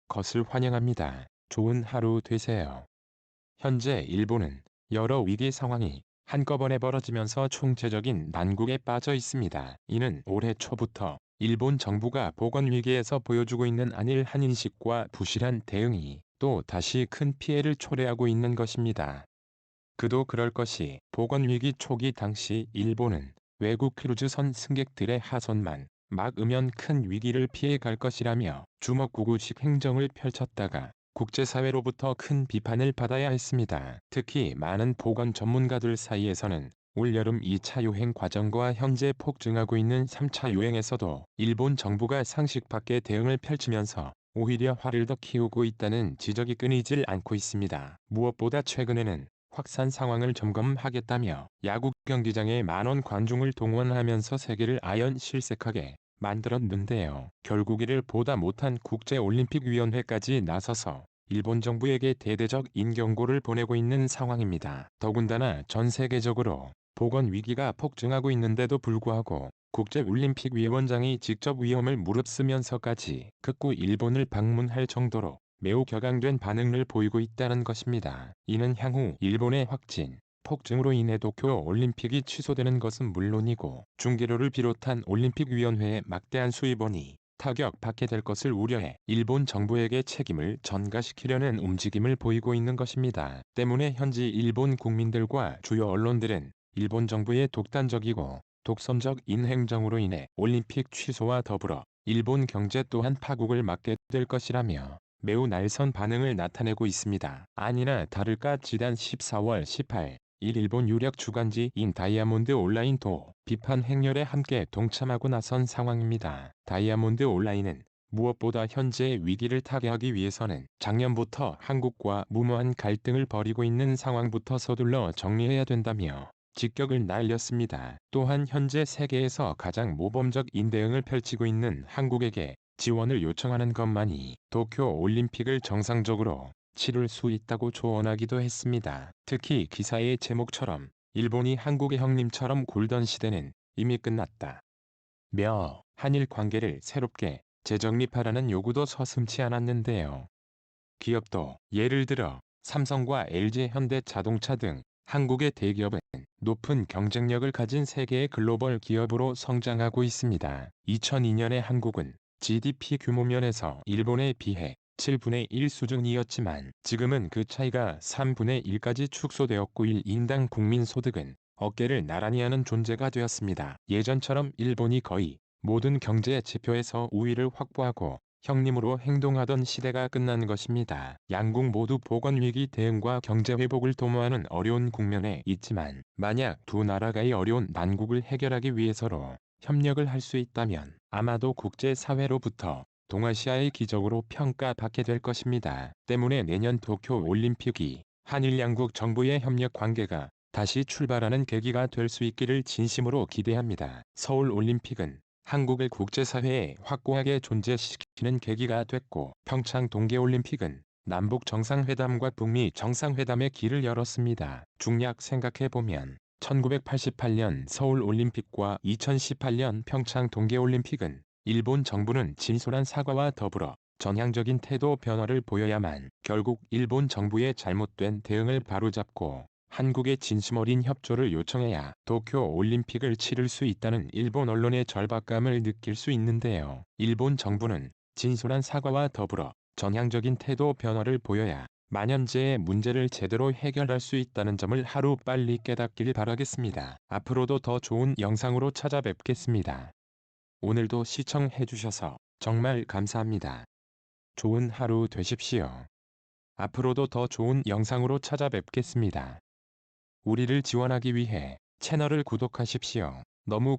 것을 환영합니다. 좋은 하루 되세요. 현재 일본은 여러 위기 상황이 한꺼번에 벌어지면서 총체적인 난국에 빠져 있습니다. 이는 올해 초부터 일본 정부가 보건 위기에서 보여주고 있는 안일 한인식과 부실한 대응이 또 다시 큰 피해를 초래하고 있는 것입니다. 그도 그럴 것이 보건 위기 초기 당시 일본은 외국 크루즈선 승객들의 하선만 막으면 큰 위기를 피해 갈 것이라며 주먹구구식 행정을 펼쳤다가 국제사회로부터 큰 비판을 받아야 했습니다. 특히 많은 보건 전문가들 사이에서는 올여름 2차 유행 과정과 현재 폭증하고 있는 3차 유행에서도 일본 정부가 상식 밖의 대응을 펼치면서 오히려 화를 더 키우고 있다는 지적이 끊이질 않고 있습니다. 무엇보다 최근에는 확산 상황을 점검하겠다며 야구 경기장에 만원 관중을 동원하면서 세계를 아연실색하게 만들었는데요. 결국 이를 보다 못한 국제올림픽위원회까지 나서서 일본 정부에게 대대적 인경고를 보내고 있는 상황입니다. 더군다나 전 세계적으로 보건 위기가 폭증하고 있는데도 불구하고 국제올림픽위원장이 직접 위험을 무릅쓰면서까지 극구 일본을 방문할 정도로 매우 격앙된 반응을 보이고 있다는 것입니다. 이는 향후 일본의 확진, 폭증으로 인해 도쿄 올림픽이 취소되는 것은 물론이고 중계료를 비롯한 올림픽위원회의 막대한 수입원이 타격받게 될 것을 우려해 일본 정부에게 책임을 전가시키려는 움직임을 보이고 있는 것입니다. 때문에 현지 일본 국민들과 주요 언론들은 일본 정부의 독단적이고 독선적인 행정으로 인해 올림픽 취소와 더불어 일본 경제 또한 파국을 맞게 될 것이라며 매우 날선 반응을 나타내고 있습니다. 아니나 다를까 지난 14월 18일 일본 유력 주간지인 다이아몬드 온라인도 비판 행렬에 함께 동참하고 나선 상황입니다. 다이아몬드 온라인은 무엇보다 현재의 위기를 타개하기 위해서는 작년부터 한국과 무모한 갈등을 벌이고 있는 상황부터 서둘러 정리해야 된다며 직격을 날렸습니다. 또한 현재 세계에서 가장 모범적인 대응을 펼치고 있는 한국에게 지원을 요청하는 것만이 도쿄 올림픽을 정상적으로 치를 수 있다고 조언하기도 했습니다. 특히 기사의 제목처럼 일본이 한국의 형님처럼 굴던 시대는 이미 끝났다 며 한일 관계를 새롭게 재정립하라는 요구도 서슴지 않았는데요. 기업도 예를 들어 삼성과 LG 현대자동차 등 한국의 대기업은 높은 경쟁력을 가진 세계의 글로벌 기업으로 성장하고 있습니다. 2002년에 한국은 GDP 규모 면에서 일본에 비해 7분의 1 수준이었지만 지금은 그 차이가 3분의 1까지 축소되었고 1인당 국민소득은 어깨를 나란히 하는 존재가 되었습니다. 예전처럼 일본이 거의 모든 경제 지표에서 우위를 확보하고 형님으로 행동하던 시대가 끝난 것입니다. 양국 모두 보건위기 대응과 경제회복을 도모하는 어려운 국면에 있지만 만약 두 나라가 이 어려운 난국을 해결하기 위해서로 협력을 할 수 있다면 아마도 국제사회로부터 동아시아의 기적으로 평가받게 될 것입니다. 때문에 내년 도쿄 올림픽이 한일 양국 정부의 협력 관계가 다시 출발하는 계기가 될 수 있기를 진심으로 기대합니다. 서울 올림픽은 한국을 국제사회에 확고하게 존재시키는 계기가 됐고 평창 동계올림픽은 남북 정상회담과 북미 정상회담의 길을 열었습니다. 중략 생각해보면 1988년 서울올림픽과 2018년 평창 동계올림픽은 일본 정부는 진솔한 사과와 더불어 전향적인 태도 변화를 보여야만 결국 일본 정부의 잘못된 대응을 바로잡고 한국의 진심 어린 협조를 요청해야 도쿄 올림픽을 치를 수 있다는 일본 언론의 절박감을 느낄 수 있는데요. 일본 정부는 진솔한 사과와 더불어 전향적인 태도 변화를 보여야 만연재의 문제를 제대로 해결할 수 있다는 점을 하루 빨리 깨닫길 바라겠습니다. 앞으로도 더 좋은 영상으로 찾아뵙겠습니다. 오늘도 시청해주셔서 정말 감사합니다. 좋은 하루 되십시오. 앞으로도 더 좋은 영상으로 찾아뵙겠습니다. 우리를 지원하기 위해 채널을 구독하십시오. 너무